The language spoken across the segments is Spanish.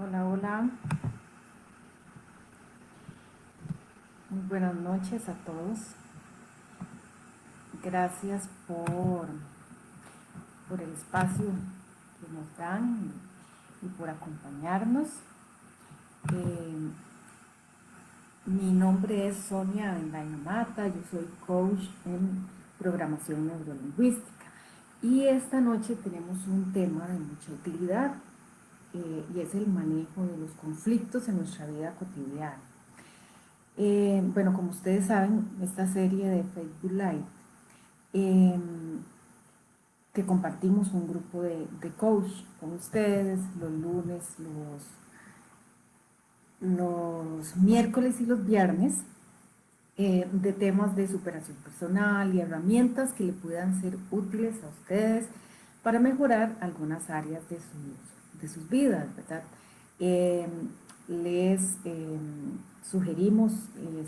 Hola, hola. Muy buenas noches a todos. Gracias por el espacio que nos dan y por acompañarnos. Eh, Mi nombre es Sonia Bendaño Mata, yo soy coach en programación neurolingüística y esta noche tenemos un tema de mucha utilidad y es el manejo de los conflictos en nuestra vida cotidiana. Bueno, como ustedes saben, esta serie de Facebook Live eh, que compartimos un grupo de coach con ustedes los lunes, los miércoles y los viernes, de temas de superación personal y herramientas que le puedan ser útiles a ustedes para mejorar algunas áreas de sus vidas, ¿verdad? Eh, les sugerimos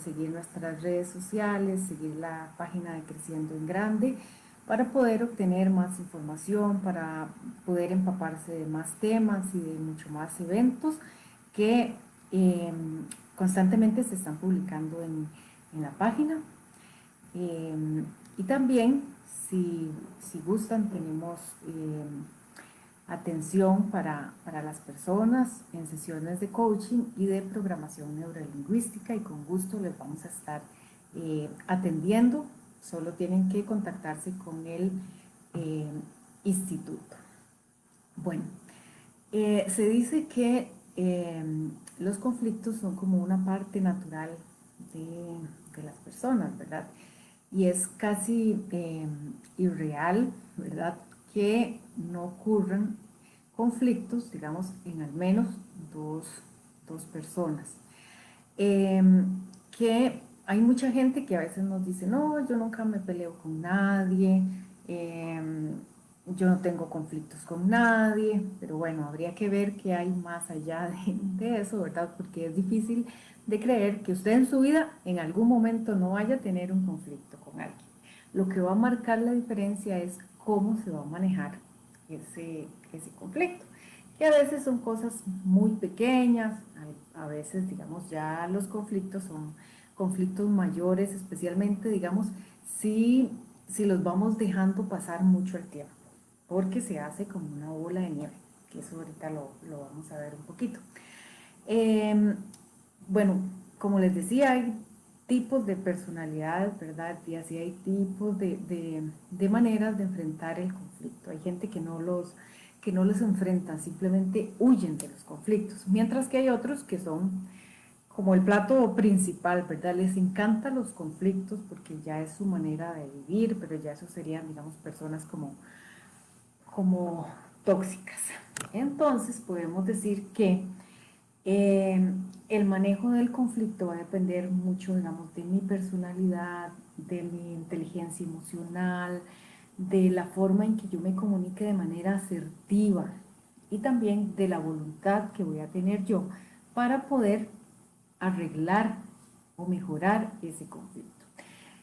seguir nuestras redes sociales, seguir la página de Creciendo en Grande para poder obtener más información, para poder empaparse de más temas y de mucho más eventos que eh, constantemente se están publicando en la página. Y también, si gustan, tenemos atención para las personas en sesiones de coaching y de programación neurolingüística y con gusto les vamos a estar atendiendo. Solo tienen que contactarse con el eh, instituto. Bueno, se dice que los conflictos son como una parte natural de las personas, ¿verdad? Y es casi irreal, ¿verdad? Que no ocurran conflictos, digamos, en al menos dos, dos personas. Eh, que hay mucha gente que a veces nos dice, no, yo nunca me peleo con nadie, eh, yo no tengo conflictos con nadie, pero bueno, habría que ver qué hay más allá de eso, ¿verdad? Porque es difícil de creer que usted en su vida en algún momento no vaya a tener un conflicto con alguien. Lo que va a marcar la diferencia es cómo se va a manejar ese conflicto, que a veces son cosas muy pequeñas, a veces, digamos, ya los conflictos son conflictos mayores, especialmente, digamos, si los vamos dejando pasar mucho el tiempo, porque se hace como una bola de nieve, que eso ahorita lo vamos a ver un poquito. Eh, bueno, como les decía, hay tipos de personalidades, ¿verdad? Y así hay tipos de maneras de enfrentar el conflicto. Hay gente que no los enfrentan, simplemente huyen de los conflictos, mientras que hay otros que son como el plato principal, ¿verdad? Les encantan los conflictos porque ya es su manera de vivir, pero ya eso serían, digamos, personas como tóxicas. Entonces podemos decir que eh, el manejo del conflicto va a depender mucho, digamos, de mi personalidad, de mi inteligencia emocional, de la forma en que yo me comunique de manera asertiva y también de la voluntad que voy a tener yo para poder arreglar o mejorar ese conflicto.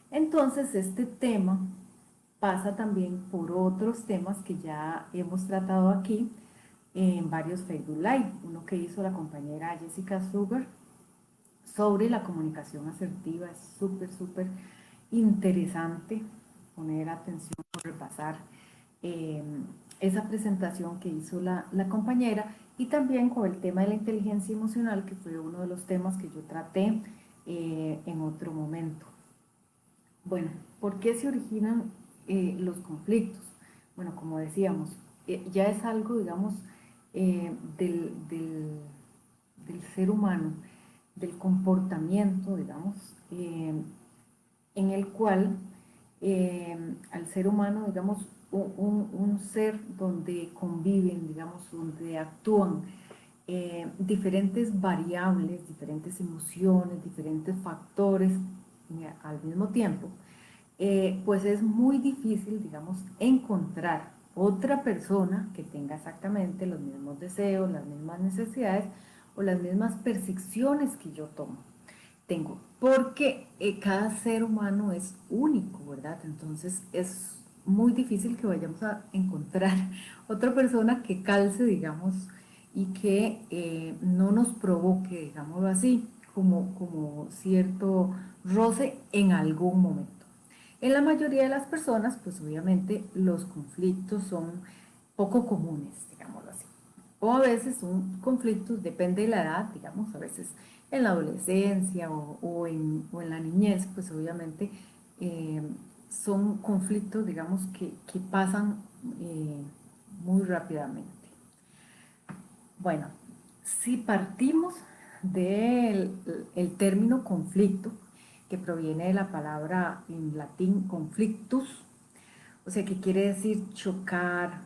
Entonces, este tema pasa también por otros temas que ya hemos tratado aquí en varios Facebook Live. Uno que hizo la compañera Jessica Sugar sobre la comunicación asertiva es súper, súper interesante poner atención o repasar eh, esa presentación que hizo la compañera y también con el tema de la inteligencia emocional, que fue uno de los temas que yo traté en otro momento. Bueno, ¿por qué se originan los conflictos? Bueno, como decíamos, ya es algo, digamos, del ser humano, del comportamiento, digamos, en el cual al ser humano, digamos, un ser donde conviven, digamos, donde actúan diferentes variables, diferentes emociones, diferentes factores al mismo tiempo, pues es muy difícil, digamos, encontrar otra persona que tenga exactamente los mismos deseos, las mismas necesidades o las mismas percepciones que yo tengo, porque cada ser humano es único, ¿verdad? Entonces es muy difícil que vayamos a encontrar otra persona que calce, digamos, y que no nos provoque, digámoslo así, como cierto roce en algún momento. En la mayoría de las personas, pues obviamente los conflictos son poco comunes, digámoslo así. O a veces son conflictos, depende de la edad, digamos, a veces en la adolescencia o en la niñez, pues obviamente eh, son conflictos, digamos, que pasan muy rápidamente. Bueno, si partimos del el término conflicto, que proviene de la palabra en latín conflictus, o sea, que quiere decir chocar,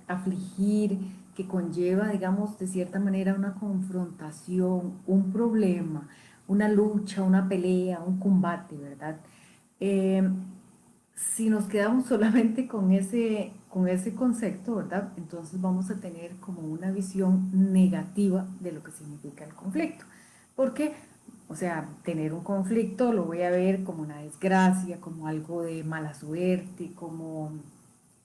afligir, que conlleva, digamos, de cierta manera una confrontación, un problema, una lucha, una pelea, un combate, ¿verdad? Eh, si nos quedamos solamente con ese concepto, ¿verdad? Entonces vamos a tener como una visión negativa de lo que significa el conflicto. Porque, o sea, tener un conflicto lo voy a ver como una desgracia, como algo de mala suerte, como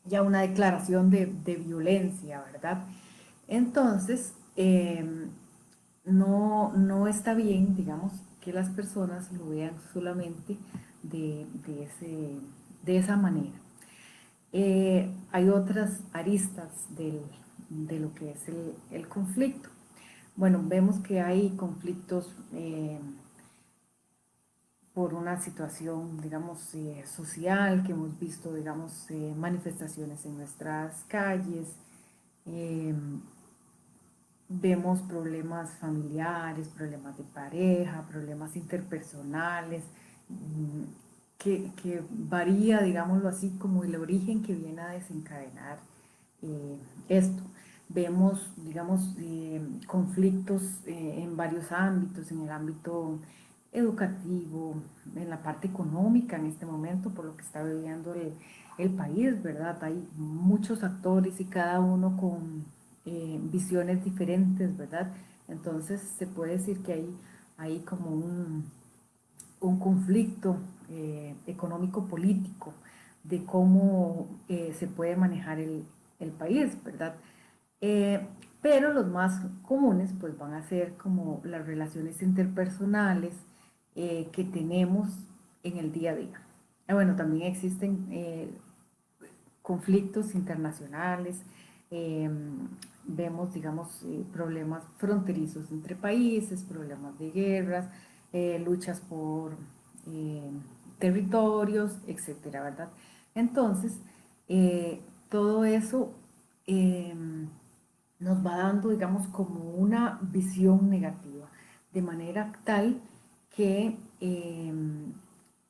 ya una declaración de violencia, ¿verdad? Entonces, no está bien, digamos, que las personas lo vean solamente de esa manera. Hay otras aristas de lo que es el conflicto. Bueno, vemos que hay conflictos por una situación, digamos, social, que hemos visto, digamos, manifestaciones en nuestras calles, eh, vemos problemas familiares, problemas de pareja, problemas interpersonales, que varía, digámoslo así, como el origen que viene a desencadenar esto. Vemos, digamos, conflictos en varios ámbitos, en el ámbito educativo, en la parte económica en este momento, por lo que está viviendo el país, ¿verdad? Hay muchos actores y cada uno con visiones diferentes, ¿verdad? Entonces se puede decir que hay como un conflicto económico-político de cómo se puede manejar el país, ¿verdad? Eh, pero los más comunes pues van a ser como las relaciones interpersonales que tenemos en el día a día. Bueno, también existen conflictos internacionales, eh, vemos, digamos, problemas fronterizos entre países, problemas de guerras, luchas por eh, territorios, etcétera, ¿verdad? Entonces, todo eso eh, nos va dando, digamos, como una visión negativa, de manera tal que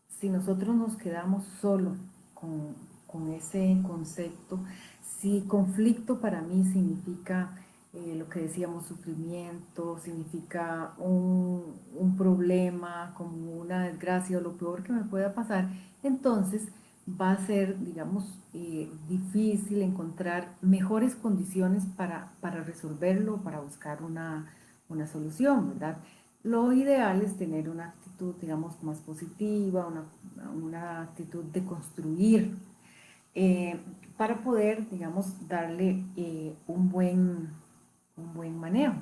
si nosotros nos quedamos solo con ese concepto, si conflicto para mí significa lo que decíamos, sufrimiento, significa un problema, como una desgracia o lo peor que me pueda pasar, entonces va a ser, digamos, difícil encontrar mejores condiciones para resolverlo, para buscar una solución, ¿verdad? Lo ideal es tener una actitud, digamos, más positiva, una actitud de construir, eh, para poder, digamos, darle un buen manejo.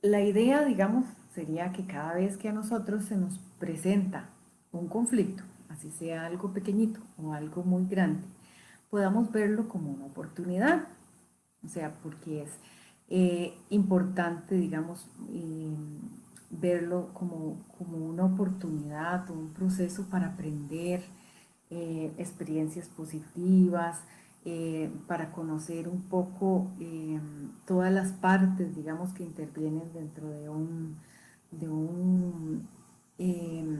La idea, digamos, sería que cada vez que a nosotros se nos presenta un conflicto, así sea algo pequeñito o algo muy grande, podamos verlo como una oportunidad. O sea, porque es importante, digamos, verlo como una oportunidad o un proceso para aprender experiencias positivas, para conocer un poco todas las partes, digamos, que intervienen dentro de un eh,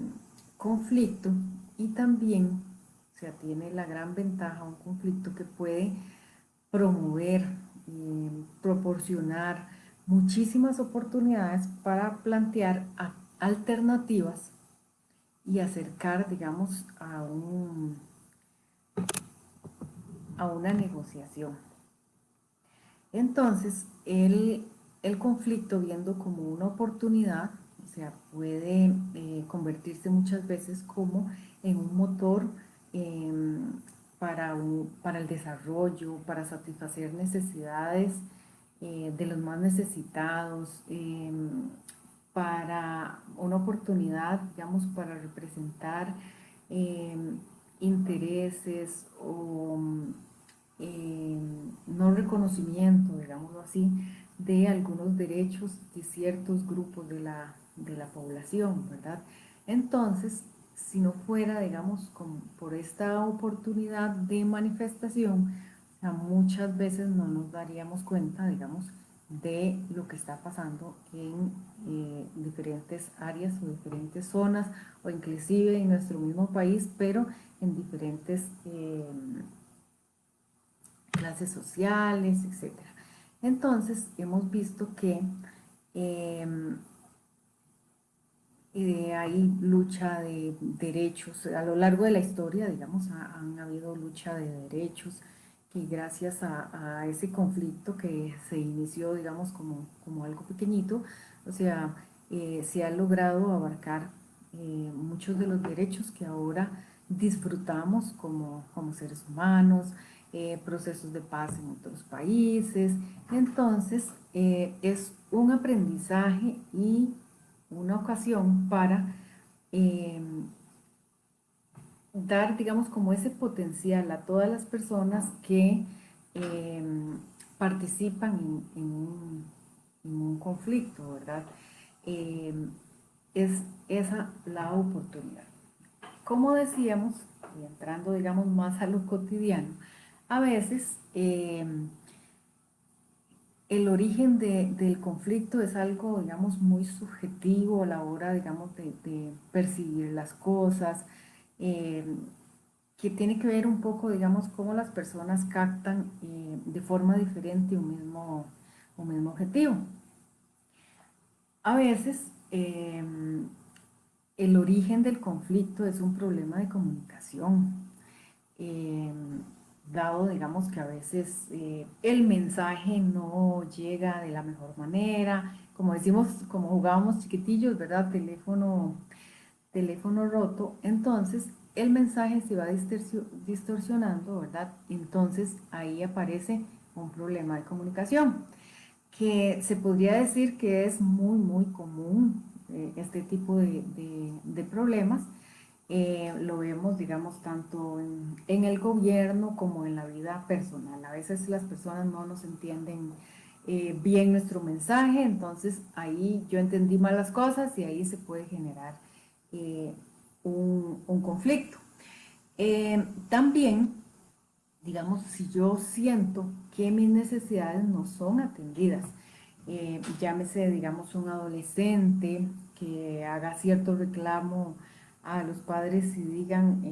conflicto y también, o sea, tiene la gran ventaja un conflicto que puede promover, proporcionar muchísimas oportunidades para plantear alternativas y acercar, digamos, a una negociación. Entonces, el conflicto, viendo como una oportunidad, o sea, puede convertirse muchas veces como en un motor para el desarrollo, para satisfacer necesidades de los más necesitados, para una oportunidad, digamos, para representar eh, intereses o no reconocimiento, digámoslo así, de algunos derechos de ciertos grupos de la población, ¿verdad? Entonces, si no fuera, digamos, por esta oportunidad de manifestación, o sea, muchas veces no nos daríamos cuenta, digamos, de lo que está pasando en diferentes áreas o diferentes zonas o inclusive en nuestro mismo país, pero en diferentes clases sociales, etcétera. Entonces, hemos visto que eh, hay lucha de derechos a lo largo de la historia, digamos, han habido lucha de derechos que gracias a ese conflicto que se inició, digamos, como algo pequeñito, o sea, se ha logrado abarcar muchos de los derechos que ahora disfrutamos como seres humanos, procesos de paz en otros países. Entonces, es un aprendizaje y una ocasión para eh, dar, digamos, como ese potencial a todas las personas que eh, participan en un conflicto, ¿verdad? Eh, es esa la oportunidad. Como decíamos, y entrando, digamos, más a lo cotidiano, a veces el origen del conflicto es algo, digamos, muy subjetivo a la hora, digamos, de percibir las cosas, eh, que tiene que ver un poco, digamos, cómo las personas captan de forma diferente un mismo objetivo. A veces el origen del conflicto es un problema de comunicación. eh, Dado, digamos, que a veces el mensaje no llega de la mejor manera, como decimos, como jugábamos chiquitillos, ¿verdad? Teléfono roto, entonces el mensaje se va distorsionando, ¿verdad? Entonces ahí aparece un problema de comunicación, que se podría decir que es muy común este tipo de problemas. Lo vemos, digamos, tanto en el gobierno como en la vida personal. A veces las personas no nos entienden bien nuestro mensaje, entonces ahí yo entendí mal las cosas y ahí se puede generar eh, un conflicto. También, digamos, si yo siento que mis necesidades no son atendidas, llámese, digamos, un adolescente que haga cierto reclamo a los padres y digan,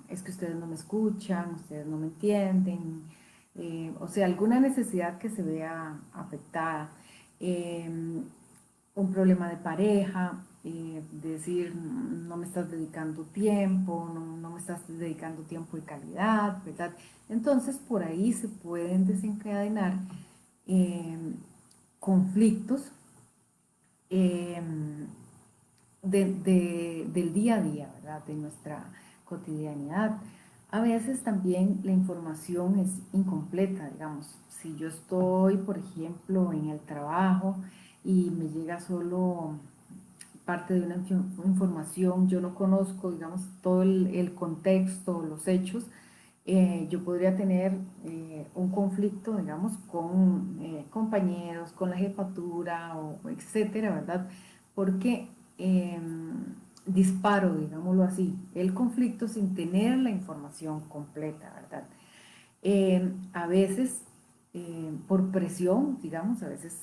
es que ustedes no me escuchan, ustedes no me entienden, o sea, alguna necesidad que se vea afectada. Eh, un problema de pareja, decir no me estás dedicando tiempo, no me estás dedicando tiempo de calidad, ¿verdad? Entonces por ahí se pueden desencadenar eh, conflictos eh, del día a día, ¿verdad? De nuestra cotidianidad. A veces también la información es incompleta, digamos. Si yo estoy, por ejemplo, en el trabajo y me llega solo parte de una información, yo no conozco, digamos, todo el contexto, los hechos, yo podría tener un conflicto, digamos, con compañeros, con la jefatura, o etcétera, ¿verdad? Porque eh, disparo, digámoslo así, el conflicto sin tener la información completa, ¿verdad? A veces, por presión, digamos, a veces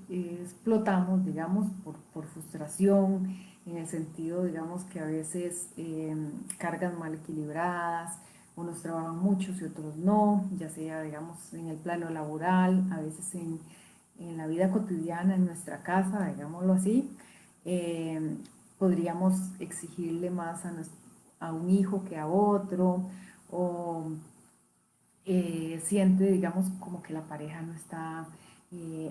explotamos, digamos, por frustración, en el sentido, digamos, que a veces cargas mal equilibradas, unos trabajan muchos y otros no, ya sea, digamos, en el plano laboral, a veces en la vida cotidiana, en nuestra casa, digámoslo así, eh, podríamos exigirle más a un hijo que a otro, o siente, digamos, como que la pareja no está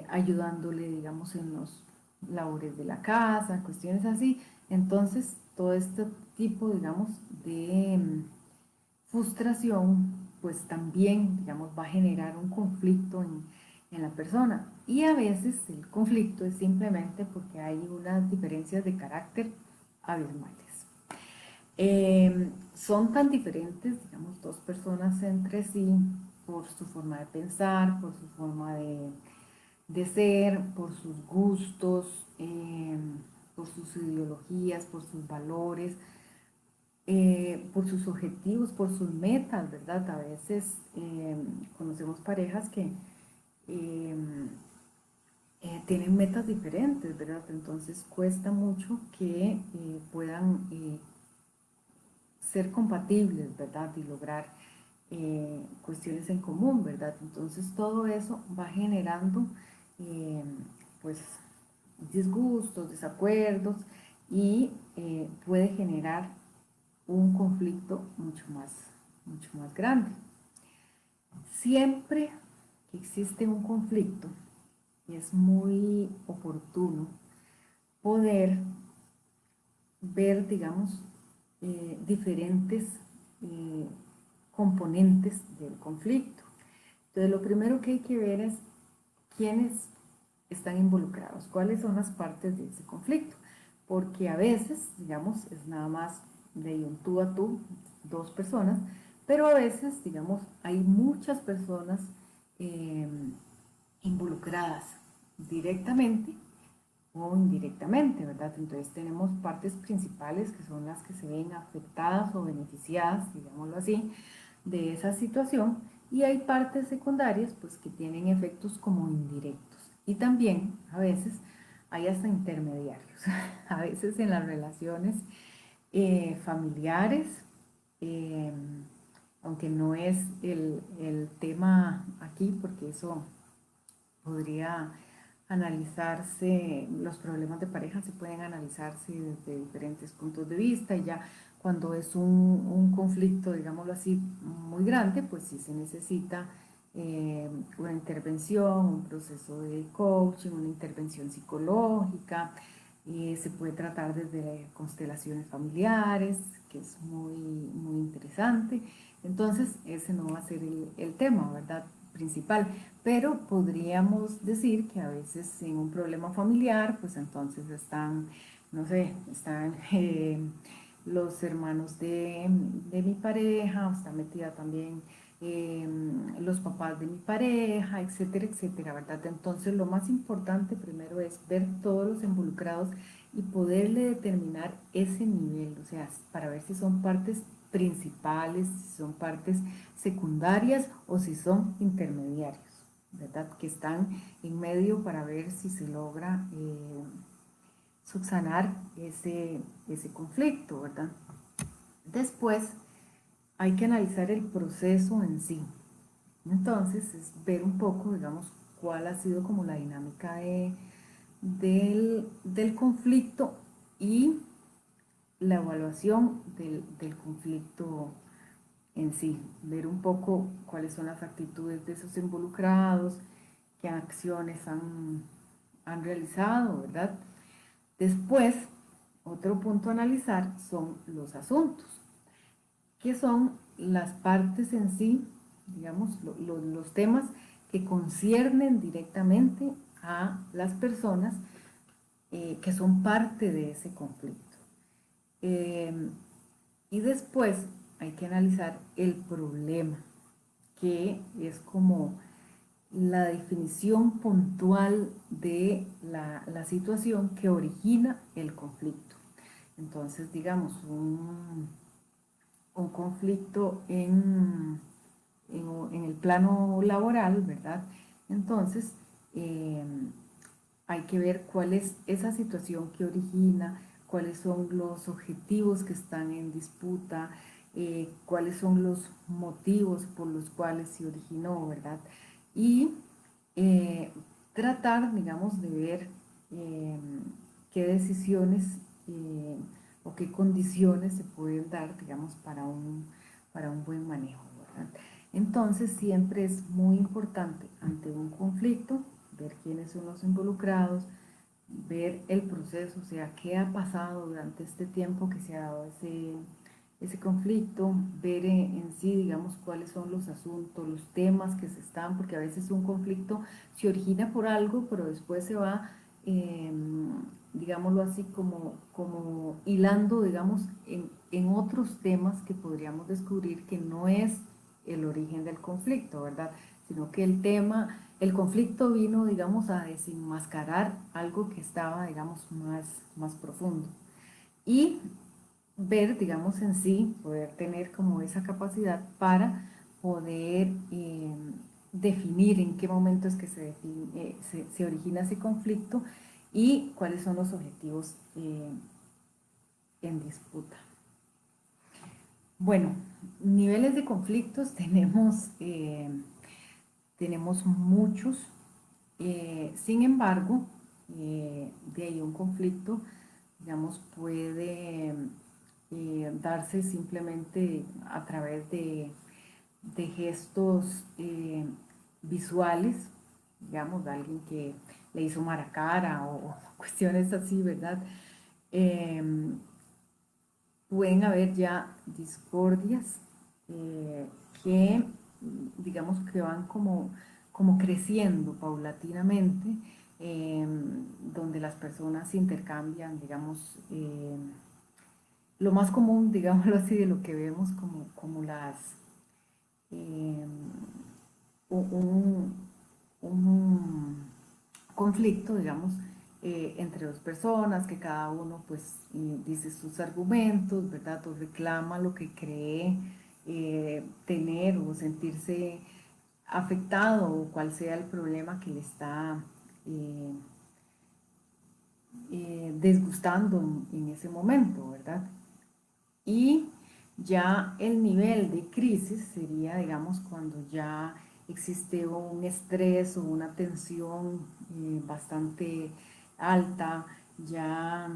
ayudándole, digamos, en los labores de la casa, cuestiones así. Entonces, todo este tipo, digamos, de frustración, pues también, digamos, va a generar un conflicto en la persona. Y a veces el conflicto es simplemente porque hay unas diferencias de carácter abismales. Son tan diferentes, digamos, dos personas entre sí por su forma de pensar, por su forma de ser, por sus gustos, por sus ideologías, por sus valores, por sus objetivos, por sus metas, ¿verdad? A veces conocemos parejas que eh, tienen metas diferentes, ¿verdad? Entonces cuesta mucho que puedan ser compatibles, ¿verdad? Y lograr cuestiones en común, ¿verdad? Entonces todo eso va generando eh, pues disgustos, desacuerdos y puede generar un conflicto mucho más grande. Siempre que existe un conflicto, es muy oportuno poder ver, digamos, diferentes eh, componentes del conflicto. Entonces, lo primero que hay que ver es quiénes están involucrados, cuáles son las partes de ese conflicto, porque a veces, digamos, es nada más de un tú a tú, dos personas, pero a veces, digamos, hay muchas personas eh, involucradas directamente o indirectamente, ¿verdad? Entonces tenemos partes principales que son las que se ven afectadas o beneficiadas, digámoslo así, de esa situación, y hay partes secundarias pues que tienen efectos como indirectos. Y también a veces hay hasta intermediarios, a veces en las relaciones familiares, eh, aunque no es el tema aquí, porque eso podría analizarse, los problemas de pareja se pueden analizarse desde diferentes puntos de vista, y ya cuando es un conflicto, digámoslo así, muy grande, pues sí se necesita una intervención, un proceso de coaching, una intervención psicológica, se puede tratar desde constelaciones familiares, que es muy interesante. Entonces, ese no va a ser el tema, ¿verdad? Principal, pero podríamos decir que a veces en un problema familiar, pues entonces están, no sé, están los hermanos de mi pareja, está metida también eh, los papás de mi pareja, etcétera, etcétera, ¿verdad? Entonces lo más importante primero es ver todos los involucrados y poderle determinar ese nivel, o sea, para ver si son partes principales, si son partes secundarias o si son intermediarios, ¿verdad? Que están en medio para ver si se logra subsanar ese conflicto, ¿verdad? Después hay que analizar el proceso en sí. Entonces, es ver un poco, digamos, cuál ha sido como la dinámica del conflicto y la evaluación del conflicto en sí, ver un poco cuáles son las actitudes de esos involucrados, qué acciones han realizado, ¿verdad? Después, otro punto a analizar son los asuntos, que son las partes en sí, digamos, los temas que conciernen directamente a las personas que son parte de ese conflicto. Eh, y después hay que analizar el problema, que es como la definición puntual de la situación que origina el conflicto. Entonces, digamos, un conflicto en el plano laboral, ¿verdad? Entonces, eh, hay que ver cuál es esa situación que origina, cuáles son los objetivos que están en disputa, cuáles son los motivos por los cuales se originó, ¿verdad? Y eh, tratar, digamos, de ver eh, qué decisiones o qué condiciones se pueden dar, digamos, para un buen manejo, ¿verdad? Entonces, siempre es muy importante ante un conflicto ver quiénes son los involucrados, ver el proceso, o sea, qué ha pasado durante este tiempo que se ha dado ese conflicto, ver en sí, digamos, cuáles son los asuntos, los temas que se están, porque a veces un conflicto se origina por algo, pero después se va, eh, digámoslo así, como hilando, digamos, en otros temas que podríamos descubrir que no es el origen del conflicto, ¿verdad? Sino que el conflicto vino, digamos, a desenmascarar algo que estaba, digamos, más profundo. Y ver, digamos, en sí, poder tener como esa capacidad para poder definir en qué momento es que se origina ese conflicto y cuáles son los objetivos en disputa. Bueno, niveles de conflictos tenemos muchos. Sin embargo, de ahí un conflicto, digamos, puede darse simplemente a través de gestos visuales, digamos, de alguien que le hizo mala cara o cuestiones así, ¿verdad? Eh, Pueden haber ya discordias que, digamos, que van como creciendo paulatinamente, eh, donde las personas intercambian, digamos, lo más común, digámoslo así, de lo que vemos como eh, un, un conflicto, digamos, entre dos personas, que cada uno pues dice sus argumentos, ¿verdad? O reclama lo que cree tener o sentirse afectado o cual sea el problema que le está eh, desgustando en ese momento, ¿verdad? Y ya el nivel de crisis sería, digamos, cuando ya existe un estrés o una tensión bastante alta, ya,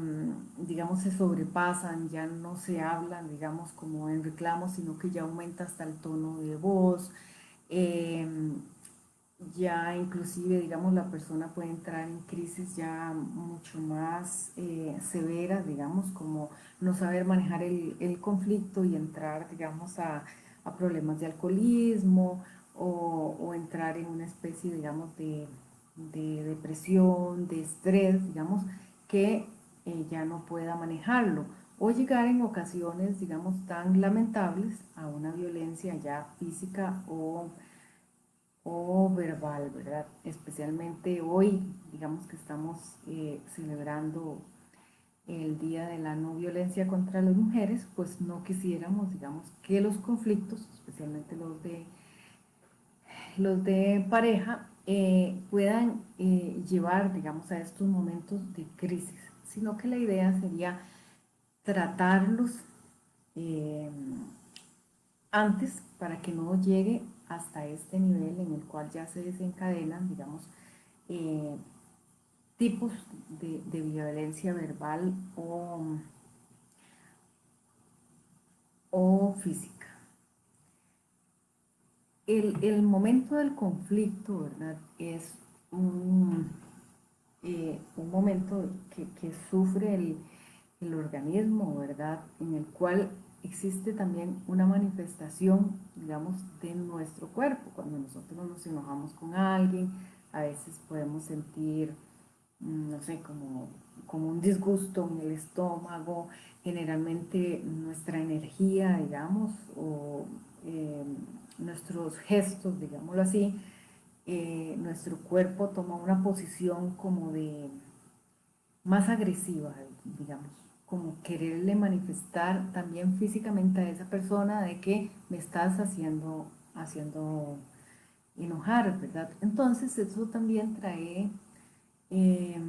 digamos, se sobrepasan, ya no se hablan, digamos, como en reclamos, sino que ya aumenta hasta el tono de voz. eh, ya inclusive, digamos, la persona puede entrar en crisis ya mucho más severas, digamos, como no saber manejar el conflicto y entrar, digamos, a problemas de alcoholismo o entrar en una especie, digamos, de depresión, de estrés, digamos, que ya no pueda manejarlo. O llegar en ocasiones, digamos, tan lamentables a una violencia ya física o verbal, ¿verdad? Especialmente hoy, digamos que estamos celebrando el Día de la No Violencia contra las Mujeres, pues no quisiéramos, digamos, que los conflictos, especialmente los de pareja, puedan llevar, digamos, a estos momentos de crisis, sino que la idea sería tratarlos eh, antes para que no llegue hasta este nivel en el cual ya se desencadenan, digamos, eh, tipos de violencia verbal o física. El momento del conflicto, ¿verdad? Es un momento que sufre el organismo, ¿verdad? En el cual existe también una manifestación, digamos, de nuestro cuerpo. Cuando nosotros nos enojamos con alguien, a veces podemos sentir, no sé, como un disgusto en el estómago, generalmente nuestra energía, digamos, o eh, nuestros gestos, digámoslo así, nuestro cuerpo toma una posición como de más agresiva, digamos, como quererle manifestar también físicamente a esa persona de que me estás haciendo enojar, ¿verdad? Entonces eso también trae eh,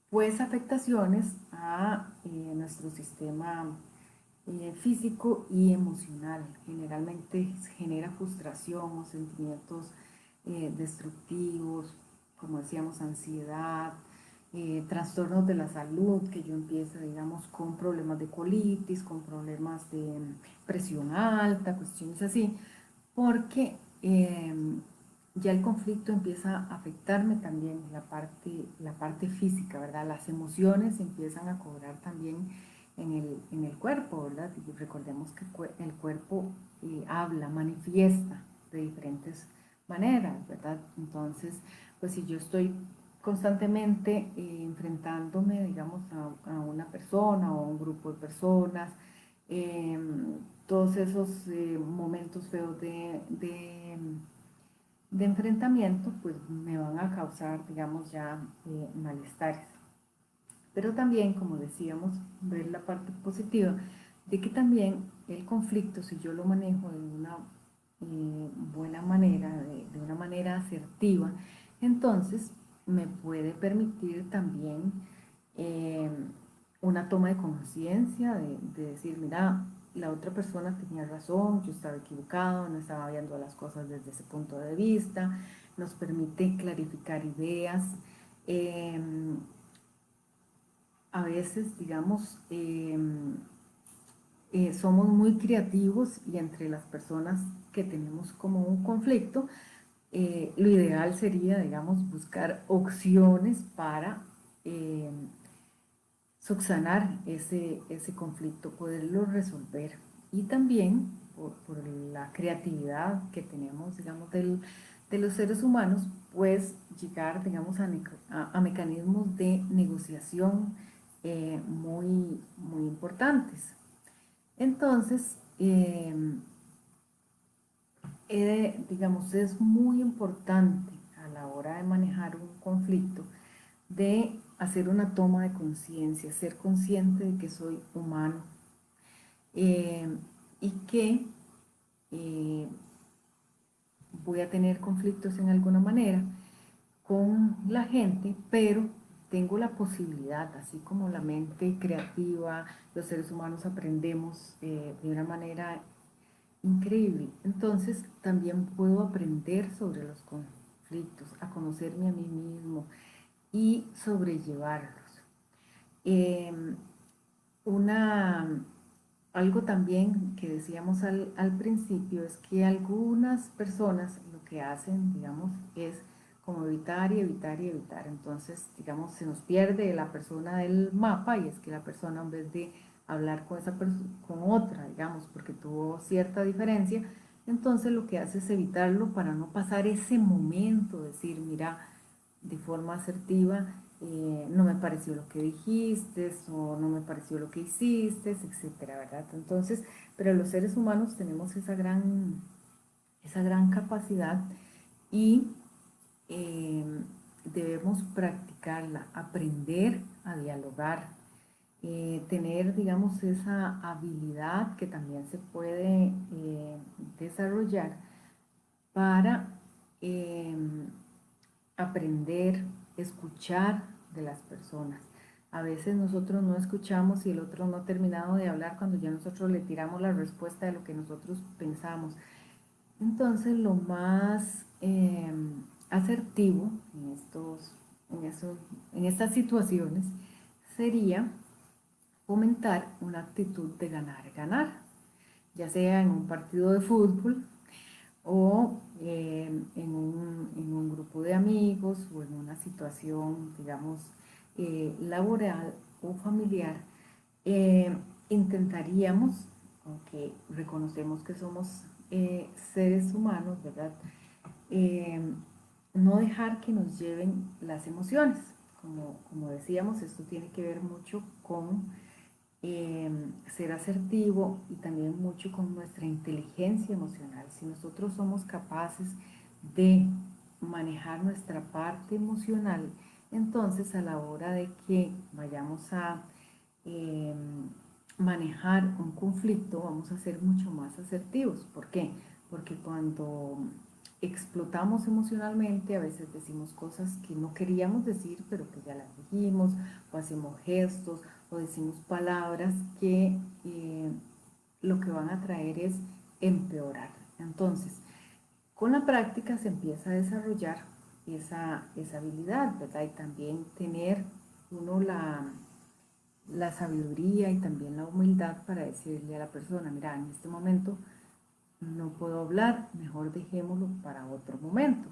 pues afectaciones a nuestro sistema físico y emocional. Generalmente genera frustración o sentimientos destructivos, como decíamos, ansiedad, trastornos de la salud, que yo empiezo, digamos, con problemas de colitis, con problemas de presión alta, cuestiones así, porque ya el conflicto empieza a afectarme también la parte física, ¿verdad? Las emociones empiezan a cobrar también en el cuerpo, ¿verdad? Y recordemos que el cuerpo habla, manifiesta de diferentes maneras, ¿verdad? Entonces, pues si yo estoy constantemente enfrentándome, digamos, a una persona o a un grupo de personas, eh, todos esos momentos feos de enfrentamiento, pues me van a causar, digamos, ya malestares. Pero también, como decíamos, ver la parte positiva de que también el conflicto, si yo lo manejo de una buena manera, de una manera asertiva, entonces me puede permitir también eh, una toma de conciencia, de decir, mira, la otra persona tenía razón, yo estaba equivocado, no estaba viendo las cosas desde ese punto de vista, nos permite clarificar ideas. Eh, a veces, digamos, somos muy creativos y entre las personas que tenemos como un conflicto, lo ideal sería, digamos, buscar opciones para eh, subsanar ese conflicto, poderlo resolver. Y también por la creatividad que tenemos, digamos, de los seres humanos, pues llegar, digamos, a mecanismos de negociación muy importantes. Entonces, digamos, es muy importante a la hora de manejar un conflicto de hacer una toma de conciencia, ser consciente de que soy humano eh, y que eh, voy a tener conflictos en alguna manera con la gente, pero tengo la posibilidad, así como la mente creativa, los seres humanos aprendemos de una manera increíble. Entonces también puedo aprender sobre los conflictos, a conocerme a mí mismo y sobrellevarlos. Eh, una, algo también que decíamos al principio es que algunas personas lo que hacen, digamos, es como evitar y evitar y evitar. Entonces, digamos, se nos pierde la persona del mapa y es que la persona en vez de hablar con esa con otra, digamos, porque tuvo cierta diferencia, entonces lo que hace es evitarlo para no pasar ese momento, decir, mira, de forma asertiva, no me pareció lo que dijiste o no me pareció lo que hiciste, etcétera, ¿verdad? Entonces, pero los seres humanos tenemos esa gran capacidad y eh, debemos practicarla, aprender a dialogar, tener, digamos, esa habilidad que también se puede desarrollar para aprender, escuchar de las personas. A veces nosotros no escuchamos y el otro no ha terminado de hablar cuando ya nosotros le tiramos la respuesta de lo que nosotros pensamos. Entonces lo más asertivo en estas situaciones sería fomentar una actitud de ganar, ganar, ya sea en un partido de fútbol o en un grupo de amigos o en una situación, digamos, laboral o familiar, eh, intentaríamos, aunque reconocemos que somos seres humanos, ¿verdad? Eh, no dejar que nos lleven las emociones. Como decíamos, esto tiene que ver mucho con ser asertivo y también mucho con nuestra inteligencia emocional. Si nosotros somos capaces de manejar nuestra parte emocional, entonces a la hora de que vayamos a eh, manejar un conflicto vamos a ser mucho más asertivos. ¿Por qué? Porque cuando explotamos emocionalmente, a veces decimos cosas que no queríamos decir, pero que ya las dijimos, o hacemos gestos, o decimos palabras que lo que van a traer es empeorar. Entonces, con la práctica se empieza a desarrollar esa habilidad, ¿verdad? Y también tener uno la sabiduría y también la humildad para decirle a la persona, mira, en este momento no puedo hablar, mejor dejémoslo para otro momento.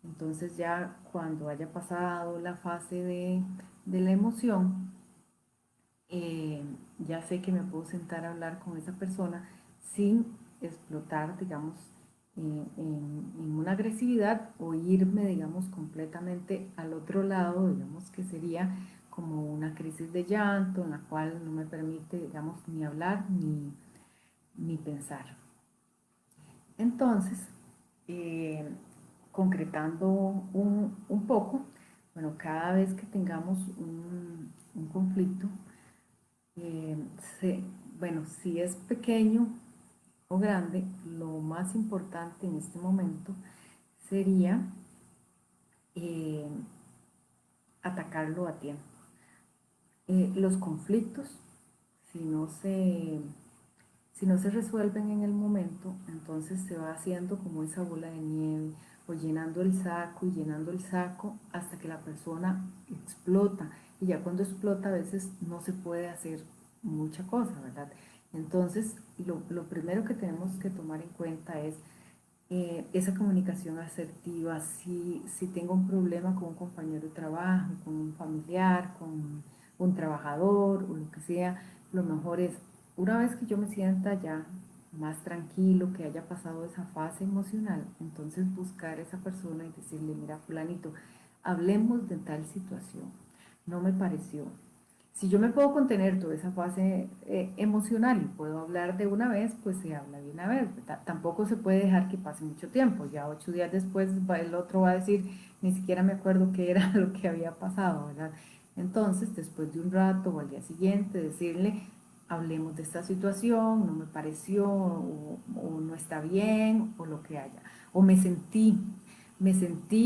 Entonces ya cuando haya pasado la fase de la emoción, ya sé que me puedo sentar a hablar con esa persona sin explotar, digamos, en una agresividad o irme, digamos, completamente al otro lado, digamos, que sería como una crisis de llanto en la cual no me permite, digamos, ni hablar ni pensar. Entonces, eh, concretando un poco, bueno, cada vez que tengamos un conflicto, eh, se, bueno, si es pequeño o grande, lo más importante en este momento sería eh, atacarlo a tiempo. Los conflictos, si no se, si no se resuelven en el momento, entonces se va haciendo como esa bola de nieve o llenando el saco y llenando el saco hasta que la persona explota. Y ya cuando explota a veces no se puede hacer mucha cosa, ¿verdad? Entonces, lo primero que tenemos que tomar en cuenta es esa comunicación asertiva. Si tengo un problema con un compañero de trabajo, con un familiar, con un trabajador o lo que sea, lo mejor es, una vez que yo me sienta ya más tranquilo, que haya pasado esa fase emocional, entonces buscar a esa persona y decirle, mira, fulanito, hablemos de tal situación, no me pareció. Si yo me puedo contener toda esa fase emocional y puedo hablar de una vez, pues se habla de una vez, ¿verdad? Tampoco se puede dejar que pase mucho tiempo. Ya 8 días después el otro va a decir, ni siquiera me acuerdo qué era lo que había pasado, ¿verdad? Entonces, después de un rato o al día siguiente, decirle, hablemos de esta situación, no me pareció, o no está bien, o lo que haya. O me sentí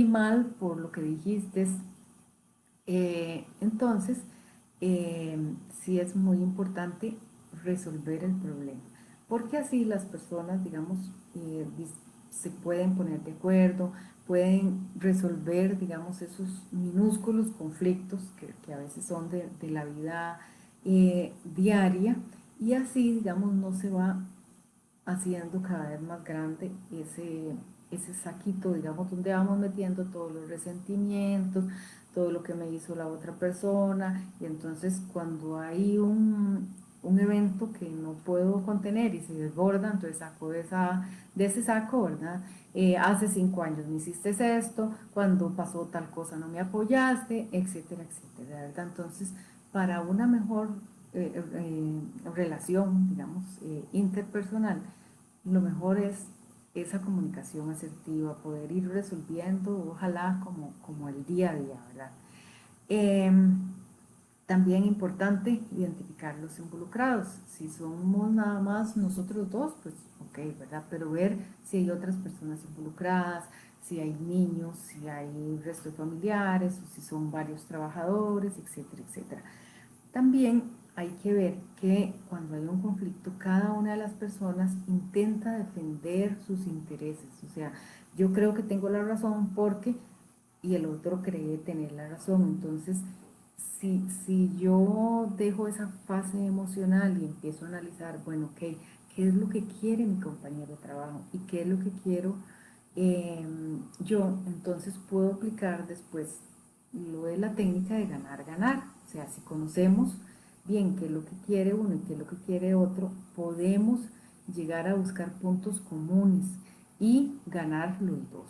mal por lo que dijiste. Entonces, eh, sí es muy importante resolver el problema, porque así las personas, digamos, se pueden poner de acuerdo, pueden resolver, digamos, esos minúsculos conflictos que a veces son de la vida diaria, y así, digamos, no se va haciendo cada vez más grande ese saquito, digamos, donde vamos metiendo todos los resentimientos, todo lo que me hizo la otra persona, y entonces cuando hay un evento que no puedo contener y se desborda, entonces saco de ese saco, ¿verdad? Hace 5 años me hiciste esto, cuando pasó tal cosa no me apoyaste, etcétera, etcétera, ¿verdad? Entonces, para una mejor relación, digamos, interpersonal, lo mejor es esa comunicación asertiva, poder ir resolviendo, ojalá como el día a día, ¿verdad? Eh, También importante identificar los involucrados. Si somos nada más nosotros dos, pues ok, ¿verdad? Pero ver si hay otras personas involucradas, si hay niños, si hay resto de familiares, o si son varios trabajadores, etcétera, etcétera. También hay que ver que cuando hay un conflicto, cada una de las personas intenta defender sus intereses. O sea, yo creo que tengo la razón porque, y el otro cree tener la razón. Entonces, si yo dejo esa fase emocional y empiezo a analizar, bueno, ok, ¿qué es lo que quiere mi compañero de trabajo? ¿Y qué es lo que quiero eh, yo? Entonces puedo aplicar después lo de la técnica de ganar, ganar. O sea, si conocemos bien qué es lo que quiere uno y qué es lo que quiere otro, podemos llegar a buscar puntos comunes y ganar los dos.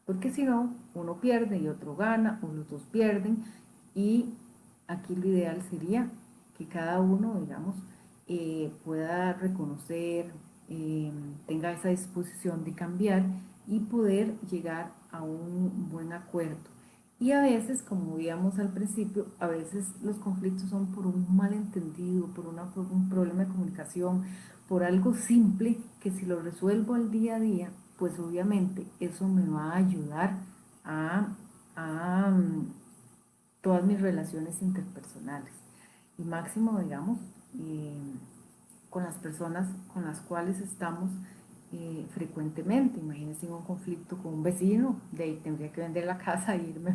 Porque si no, uno pierde y otro gana, o los dos pierden, y aquí lo ideal sería que cada uno, digamos, pueda reconocer, eh, tenga esa disposición de cambiar y poder llegar a un buen acuerdo. Y a veces, como veíamos al principio, a veces los conflictos son por un malentendido, por un problema de comunicación, por algo simple que si lo resuelvo al día a día, pues obviamente eso me va a ayudar a, a todas mis relaciones interpersonales. Y máximo, digamos, eh, con las personas con las cuales estamos frecuentemente. Imagínense un conflicto con un vecino, de ahí tendría que vender la casa e irme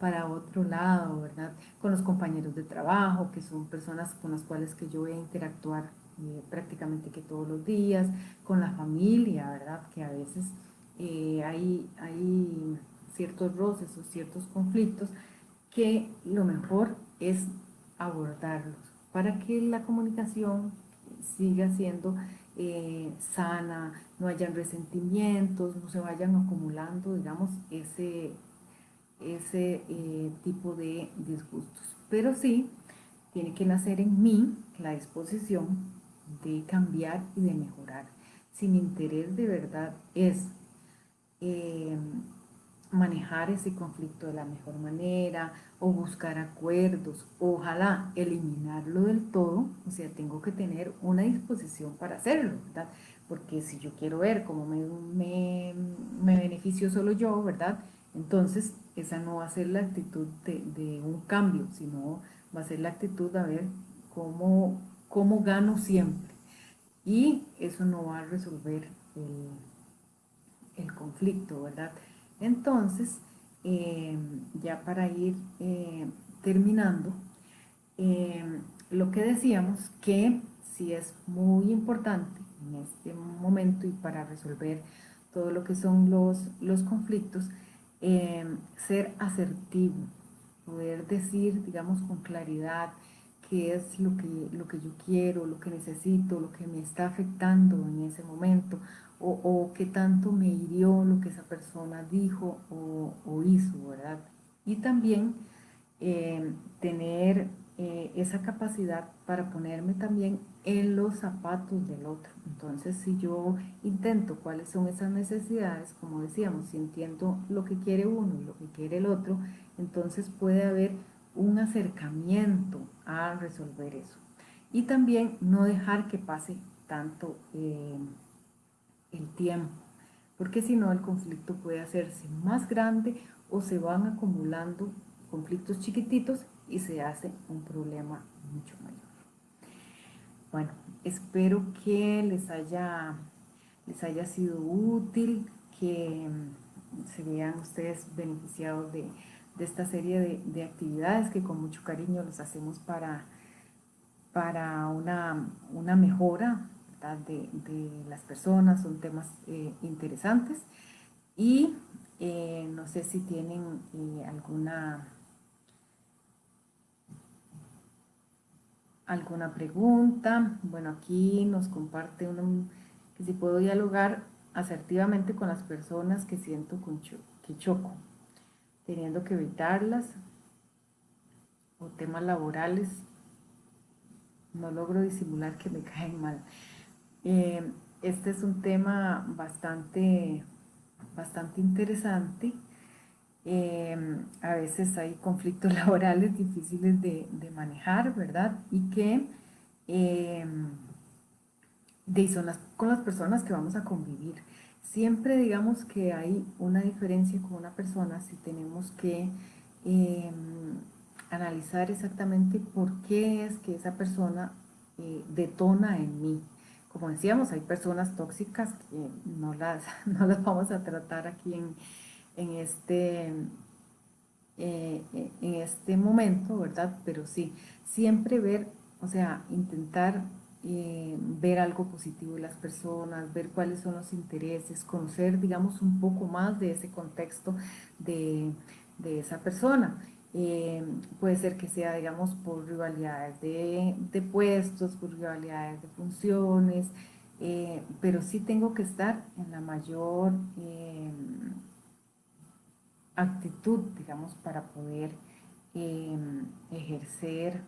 para otro lado, ¿verdad? Con los compañeros de trabajo, que son personas con las cuales que yo voy a interactuar prácticamente que todos los días, con la familia, ¿verdad? Que a veces hay ciertos roces o ciertos conflictos que lo mejor es abordarlos para que la comunicación siga siendo sana, no hayan resentimientos, no se vayan acumulando, digamos, ese tipo de disgustos. Pero sí, tiene que nacer en mí la disposición de cambiar y de mejorar. Si mi interés de verdad es eh, manejar ese conflicto de la mejor manera o buscar acuerdos, ojalá eliminarlo del todo, o sea, tengo que tener una disposición para hacerlo, ¿verdad? Porque si yo quiero ver cómo me beneficio solo yo, ¿verdad? Entonces, esa no va a ser la actitud de un cambio, sino va a ser la actitud de ver cómo gano siempre. Y eso no va a resolver el conflicto, ¿verdad? Entonces, ya para ir terminando, eh, lo que decíamos que sí es muy importante en este momento y para resolver todo lo que son los conflictos, ser asertivo, poder decir, digamos, con claridad qué es lo que yo quiero, lo que necesito, lo que me está afectando en ese momento, o qué tanto me hirió lo que esa persona dijo o hizo, ¿verdad? Y también tener esa capacidad para ponerme también en los zapatos del otro. Entonces, si yo intento cuáles son esas necesidades, como decíamos, si entiendo lo que quiere uno y lo que quiere el otro, entonces puede haber un acercamiento a resolver eso. Y también no dejar que pase tanto el tiempo, porque si no el conflicto puede hacerse más grande o se van acumulando conflictos chiquititos y se hace un problema mucho mayor. Bueno, espero que les haya sido útil, que se vean ustedes beneficiados de esta serie de actividades que con mucho cariño los hacemos para una mejora, ¿verdad? De las personas. Son temas interesantes y no sé si tienen alguna pregunta. Bueno, aquí nos comparte que si puedo dialogar asertivamente con las personas que siento que choco, teniendo que evitarlas, o temas laborales, no logro disimular que me caen mal. Este es un tema bastante interesante. A veces hay conflictos laborales difíciles de manejar, ¿verdad? Y que son con las personas que vamos a convivir. Siempre digamos que hay una diferencia con una persona si tenemos que eh, analizar exactamente por qué es que esa persona detona en mí. Como decíamos, hay personas tóxicas que no las vamos a tratar aquí en en este momento, ¿verdad? Pero sí, siempre ver, o sea, intentar ver algo positivo en las personas, ver cuáles son los intereses, conocer, digamos, un poco más de ese contexto de esa persona. Puede ser que sea, digamos, por rivalidades de puestos, por rivalidades de funciones, pero sí tengo que estar en la mayor actitud, digamos, para poder ejercer,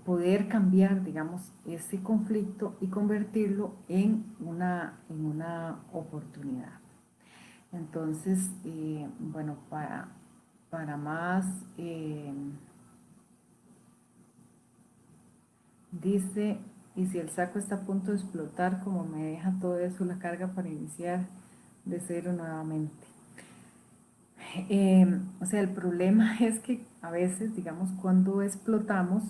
poder cambiar, digamos, ese conflicto y convertirlo en una oportunidad. Entonces, bueno, para más, dice, y si el saco está a punto de explotar, como me deja todo eso, la carga para iniciar de cero nuevamente. O sea, el problema es que a veces, digamos, cuando explotamos,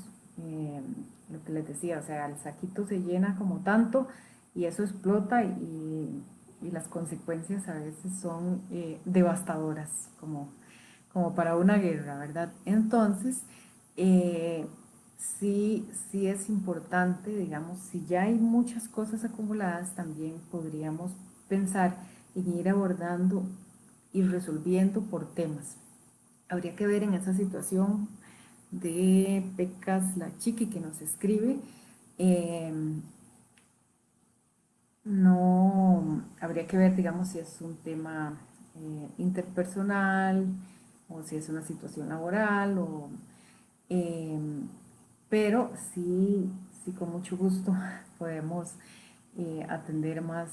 lo que les decía, o sea, el saquito se llena como tanto y eso explota y las consecuencias a veces son devastadoras, como para una guerra, ¿verdad? Entonces, sí es importante, digamos, si ya hay muchas cosas acumuladas, también podríamos pensar en ir abordando y resolviendo por temas. Habría que ver en esa situación de Pecas La Chiqui que nos escribe. No, habría que ver, digamos, si es un tema interpersonal o si es una situación laboral, eh, pero sí, sí con mucho gusto podemos atender más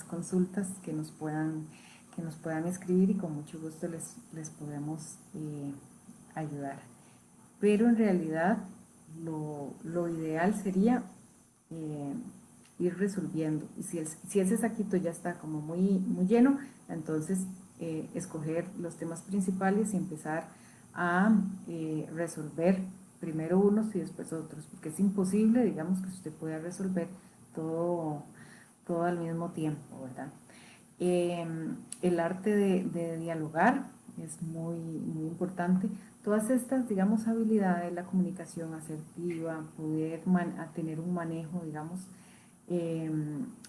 consultas que nos puedan escribir y con mucho gusto les podemos ayudar. Pero en realidad lo ideal sería eh, ir resolviendo. Y si ese saquito ya está como muy lleno, entonces escoger los temas principales y empezar a resolver primero unos y después otros, porque es imposible, digamos, que usted pueda resolver todo, todo al mismo tiempo, ¿verdad? Eh, el arte de dialogar es muy importante. Todas estas, digamos, habilidades, la comunicación asertiva, poder tener un manejo, digamos, eh,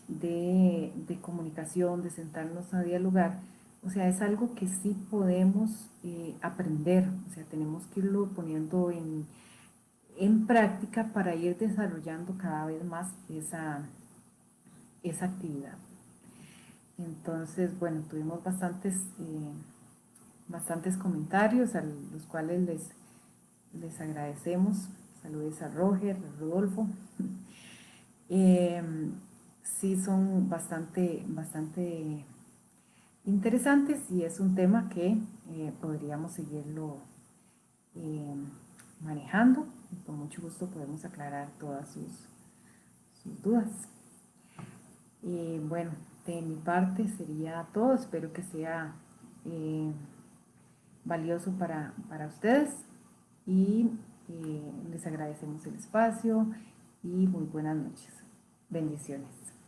de comunicación, de sentarnos a dialogar, o sea, es algo que sí podemos aprender, o sea, tenemos que irlo poniendo en práctica para ir desarrollando cada vez más esa actividad. Entonces, bueno, tuvimos bastantes comentarios a los cuales les agradecemos. Saludos a Roger, a Rodolfo. Eh, sí, son bastante interesantes y es un tema que podríamos seguirlo eh, manejando y con mucho gusto podemos aclarar todas sus dudas. Bueno, de mi parte sería todo. Espero que sea eh, valioso para ustedes y les agradecemos el espacio y muy buenas noches. Bendiciones.